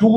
2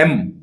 M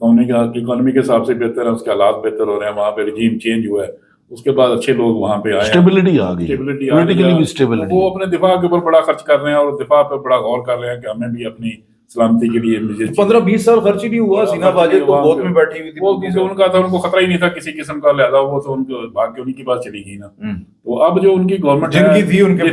economy کے حساب سے بہتر ہے, اس کے حالات بہتر ہو رہے ہیں, وہاں پہ رجیم چینج ہوا ہے, اس کے بعد اچھے لوگ وہاں پہ آئے ہیں, اسٹیبلٹی آ گئی, اسٹیبلٹی پولیٹیکلی بھی اسٹیبلٹی. وہ اپنے دفاع کے اوپر بڑا خرچ کر رہے ہیں, اور دفاع پہ بڑا غور کر رہے ہیں کہ ہمیں بھی اپنی سلامتی کے لیے 15-20 سال خرچ ہی نہیں ہوا. سینا واجد تو بہت میں بیٹھی ہوئی تھی, وہ کیونکہ ان کا تھا, ان کو خطرہ ہی نہیں تھا کسی قسم کا, لہذا وہ تو ان کو بھاگ کے انہیں کی بات چلی گئی نا. تو اب جو ان کی گورنمنٹ جن کی تھی ان کے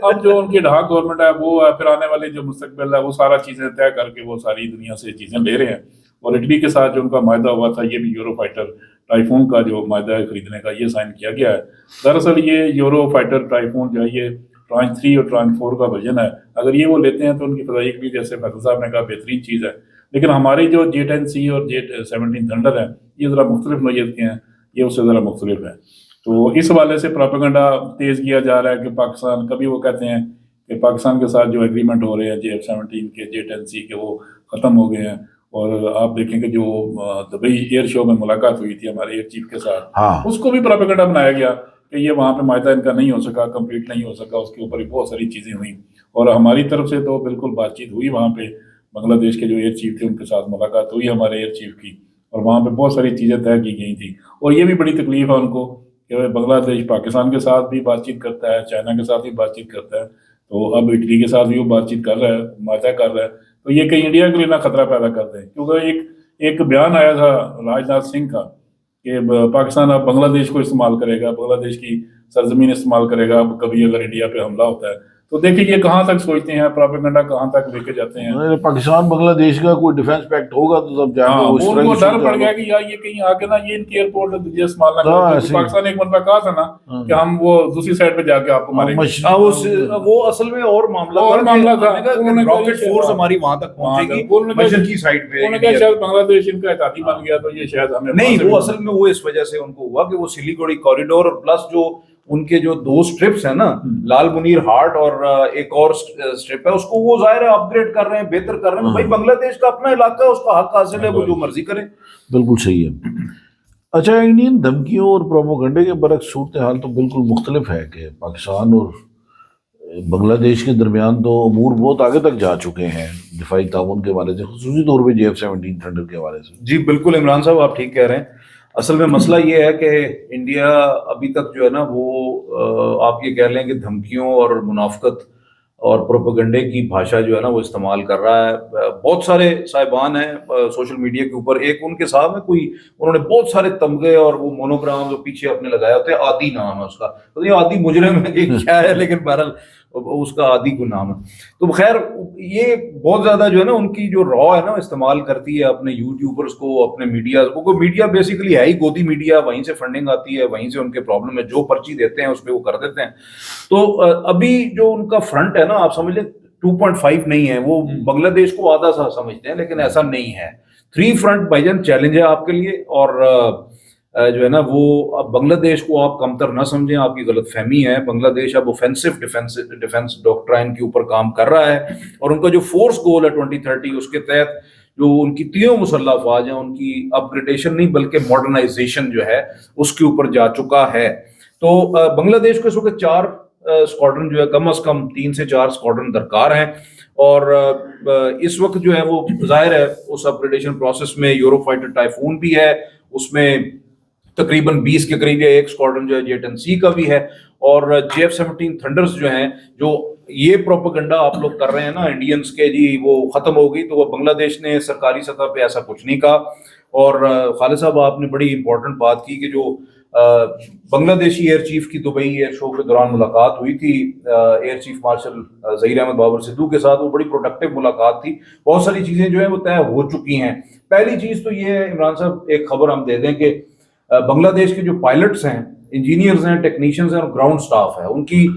اب جو ان کی ڈھاک گورنمنٹ ہے وہ پھر آنے والے جو مستقبل ہے وہ سارا چیزیں طے کر کے وہ ساری دنیا سے چیزیں لے رہے ہیں. اور اٹلی کے ساتھ جو ان کا معاہدہ ہوا تھا, یہ بھی یورو فائٹر ٹائفون کا جو معاہدہ ہے خریدنے کا, یہ سائن کیا گیا ہے. دراصل یہ یورو فائٹر ٹائفون جو ہے یہ ٹرانچ 3 اور ٹرانچ 4 کا ورژن ہے. اگر یہ وہ لیتے ہیں تو ان کی فضائی کے لیے, جیسے فیصل صاحب نے کہا, بہترین چیز ہے. لیکن ہماری جو J-10C اور J-17 تھنڈر ہیں یہ ذرا مختلف نوعیت کے ہیں, یہ اس سے ذرا مختلف ہیں. تو اس حوالے سے پروپیگنڈا تیز کیا جا رہا ہے کہ پاکستان, کبھی وہ کہتے ہیں کہ پاکستان کے ساتھ جو ایگریمنٹ ہو رہے ہیں J-17 کے, J-10C کے, وہ ختم ہو گئے ہیں. اور آپ دیکھیں کہ جو دبئی ایئر شو میں ملاقات ہوئی تھی ہمارے ایئر چیف کے ساتھ, اس کو بھی پروپیگنڈا بنایا گیا کہ یہ وہاں پہ معاہدہ ان کا نہیں ہو سکا, کمپلیٹ نہیں ہو سکا, اس کے اوپر بہت ساری چیزیں ہوئیں. اور ہماری طرف سے تو بالکل بات چیت ہوئی, وہاں پہ بنگلہ دیش کے جو ایئر چیف تھے ان کے ساتھ ملاقات ہوئی ہمارے ایئر چیف کی, اور وہاں پہ بہت ساری چیزیں طے کی گئی تھیں. اور یہ بھی بڑی تکلیف ہے ان کو کہ بنگلہ دیش پاکستان کے ساتھ بھی بات چیت کرتا ہے, چائنا کے ساتھ بھی بات چیت کرتا ہے, تو اب اٹلی کے ساتھ بھی وہ بات چیت کر رہا ہے, معاہدہ کر رہا ہے. تو یہ کہیں انڈیا کے لیے نہ خطرہ پیدا کر دیں, کیونکہ ایک بیان آیا تھا راج ناتھ سنگھ کا کہ پاکستان اب بنگلہ دیش کو استعمال کرے گا, بنگلہ دیش کی سرزمین استعمال کرے گا اب کبھی اگر انڈیا پہ حملہ ہوتا ہے. تو دیکھیں یہ کہاں تک سوچتے ہیں, پروپیگنڈا کہاں تک لے کے جاتے ہیں. پاکستان بنگلہ دیش کا کوئی ڈیفینس پیکٹ ہوگا تو تب جا کے اس طرح کی ڈر پڑ گیا کہ یار یہ کہیں آگے نا یہ ان کی ایئرپورٹ استعمال نہ کریں. پاکستان ایک مرتبہ کہا تھا نا کہ ہم وہ دوسری سائڈ پہ جا کے آپ کو ماریں گے, وہ اصل میں اور معاملہ تھا, راکٹ فورس ہماری وہاں تک پہنچے گی مشرقی سائڈ پہ. انہوں نے کہا شاید بنگلہ دیش ان کا اتحادی بن گیا تو یہ شاید ہمیں نہیں, وہ اصل میں وہ اس وجہ سے ان کو ہوا کہ وہ سلیگوڑی کوریڈور اور پلس جو ان کے جو 2 سٹرپس ہیں نا, لال منیر ہارٹ اور ایک اور سٹرپ ہے, اس کو وہ ظاہر ہے اپ گریڈ کر رہے ہیں, بہتر کر رہے ہیں. بھائی بنگلہ دیش کا اپنا علاقہ ہے, اس کا حق حاصل ہے, وہ جو مرضی کریں. بالکل صحیح ہے. اچھا, انڈین دھمکیوں اور پروپیگنڈے کے برعکس صورتحال تو بالکل مختلف ہے کہ پاکستان اور بنگلہ دیش کے درمیان تو امور بہت آگے تک جا چکے ہیں دفاعی تعاون کے حوالے سے, خصوصی طور پہ J-17 تھنڈر کے حوالے سے. جی بالکل عمران صاحب, آپ ٹھیک کہہ رہے ہیں. اصل میں مسئلہ یہ ہے کہ انڈیا ابھی تک جو ہے نا وہ آپ یہ کہہ لیں کہ دھمکیوں اور منافقت اور پروپیگنڈے کی بھاشا جو ہے نا وہ استعمال کر رہا ہے. بہت سارے صاحبان ہیں سوشل میڈیا کے اوپر, ایک ان کے صاحب ہے کوئی, انہوں نے بہت سارے تمغے اور وہ مونوگرام جو پیچھے اپنے لگایا ہوتے ہیں, عادی نام ہے اس کا, تو یہ عادی مجرم ہے کہ کیا ہے, لیکن بہرحال اس کا عادی کو نام ہے. تو خیر یہ بہت زیادہ جو ہے نا ان کی جو را ہے نا استعمال کرتی ہے اپنے یوٹیوبرز کو, اپنے میڈیا کو. میڈیا بیسیکلی ہے ہی گودی میڈیا, وہیں سے فنڈنگ آتی ہے, وہیں سے ان کے پرابلم ہے, جو پرچی دیتے ہیں اس پہ وہ کر دیتے ہیں. تو ابھی جو ان کا فرنٹ ہے نا, آپ سمجھ لیں 2.5 نہیں ہے, وہ بنگلہ دیش کو آدھا سا سمجھتے ہیں, لیکن ایسا نہیں ہے. 3 فرنٹ بھائی جان چیلنج ہے آپ کے لیے, اور جو ہے نا وہ اب بنگلہ دیش کو آپ کمتر نہ سمجھیں, آپ کی غلط فہمی ہے. بنگلہ دیش اب اوفینسو ڈیفنس ڈاکٹرائن کے اوپر کام کر رہا ہے, اور ان کا جو فورس گول ہے 2030 اس کے تحت جو ان کی 3 مسلح افواج ہیں ان کی اپ گریڈیشن نہیں بلکہ ماڈرنائزیشن جو ہے اس کے اوپر جا چکا ہے. تو بنگلہ دیش کو اس وقت 4 اسکواڈرن جو ہے کم از کم 3 سے 4 اسکواڈرن درکار ہیں, اور اس وقت جو ہے وہ ظاہر ہے اس اپ گریڈیشن پروسیس میں یورو فائٹر ٹائفون بھی ہے, اس میں تقریباً 20 کے قریب ایک اسکواڈرن جو ہے J-10C کا بھی ہے, اور J-17 تھنڈرز جو ہیں, جو یہ پروپیگنڈا آپ لوگ کر رہے ہیں نا انڈینز کے جی وہ ختم ہو گئی, تو وہ بنگلہ دیش نے سرکاری سطح پہ ایسا کچھ نہیں کہا. اور خالد صاحب آپ نے بڑی امپورٹنٹ بات کی کہ جو بنگلہ دیشی ایئر چیف کی دبئی ایئر شو کے دوران ملاقات ہوئی تھی air chief marshal Zaheer Ahmed Babar Sidhu کے ساتھ, وہ بڑی پروڈکٹیو ملاقات تھی. بہت ساری چیزیں جو ہیں وہ طے ہو چکی ہیں. پہلی چیز تو یہ ہے عمران صاحب, ایک خبر ہم دے دیں کہ بنگلہ دیش کے جو پائلٹس ہیں, انجینئرز ہیں, ٹیکنیشینز ہیں اور گراؤنڈ سٹاف ہے, ان کی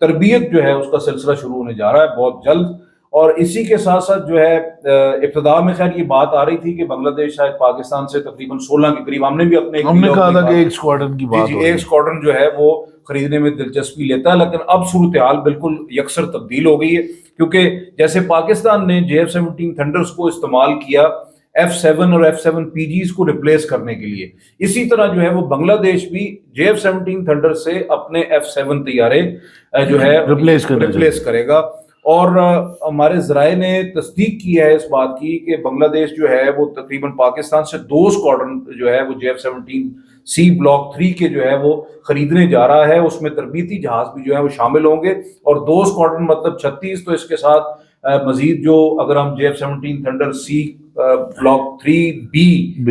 تربیت جو ہے اس کا سلسلہ شروع ہونے جا رہا ہے بہت جلد. اور اسی کے ساتھ ساتھ جو ہے ابتدا میں خیر یہ بات آ رہی تھی کہ بنگلہ دیش شاید پاکستان سے تقریباً 16 کے قریب, ہم نے بھی اپنے کہا تھا کہ ایک اسکواڈرن کی بات, ایک اسکواڈرن جو ہے وہ خریدنے میں دلچسپی لیتا ہے. لیکن اب صورتحال بالکل یکسر تبدیل ہو گئی ہے, کیونکہ جیسے پاکستان نے J-17 تھنڈرز کو استعمال کیا F-7 اور F-7PGs کو ریپلیس کرنے کے لیے, اسی طرح جو ہے وہ بنگلہ دیش بھی J-17 تھنڈر سے اپنے F-7 طیارے جو ہے ریپلیس کرے گا. اور ہمارے ذرائع نے تصدیق کی ہے اس بات کی کہ بنگلہ دیش جو ہے وہ تقریباً پاکستان سے 2 اسکواڈرن جو ہے وہ JF-17C بلاک 3 کے جو ہے وہ خریدنے جا رہا ہے. اس میں تربیتی جہاز بھی جو ہے وہ شامل ہوں گے, اور 2 اسکواڈرن مطلب 36. تو اس کے ساتھ مزید جو اگر ہم JF-17 thunder C block 3B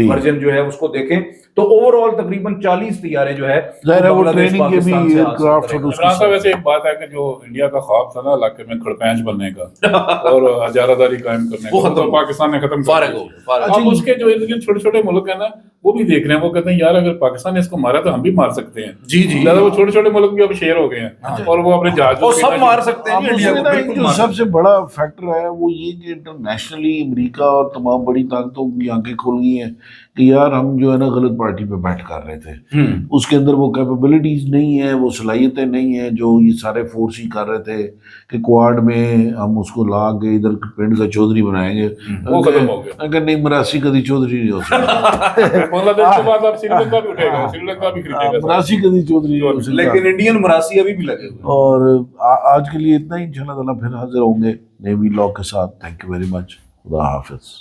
version جو ہے اس کو دیکھیں تو اوور آل تقریباً 40 طیارے جو ہے ظاہر ہے وہ ٹریننگ کے بھی ایئر کرافٹ. عمران صاحب ویسے ایک بات ہے کہ جو انڈیا کا خواب تھا نا علاقے میں کھڑپینچ بننے کا اور اجارہ داری قائم کرنے کا, وہ پاکستان نے ختم کر دیا. اب اس کے جو چھوٹے چھوٹے ملک ہیں نا وہ بھی دیکھ رہے ہیں, وہ کہتے ہیں یار اگر پاکستان نے اس کو مارا تو ہم بھی مار سکتے ہیں. جی جی, وہ چھوٹے چھوٹے ملک بھی اب شیئر ہو گئے ہیں اور وہ اپنے جہازوں سب مار سکتے ہیں انڈیا کو. جو سب سے بڑا فیکٹر ہے وہ یہ کہ انٹرنیشنلی امریکہ اور تمام بڑی طاقتوں کی آنکھیں کھول گئی ہیں کہ یار ہم جو ہے نا غلط پارٹی پہ بیٹھ کر رہے تھے, اس کے اندر وہ کیپیبلٹیز نہیں ہیں, وہ صلاحیتیں نہیں ہیں جو یہ سارے فورس ہی کر رہے تھے کہ کوارڈ میں ہم اس کو لا کے ادھر پنڈ کا چودھری بنائیں گے. وہ ختم ہو گیا اگر نہیں مراسی کدی چودھری نہیں ہو سکتا, بنگلہ دیش کے بعد اب سری لنکا بھی اٹھے گا, سری لنکا بھی خریدے گا, مراسی کدی چودھری نہیں ہو سکتا. لیکن انڈین مراسی ابھی بھی لگے ہوئے. اور آج کے لیے اتنا ہی, انشاءاللہ تعالیٰ پھر حاضر ہوں گے نئے وی لاگ کے ساتھ. Thank you very much. خدا حافظ.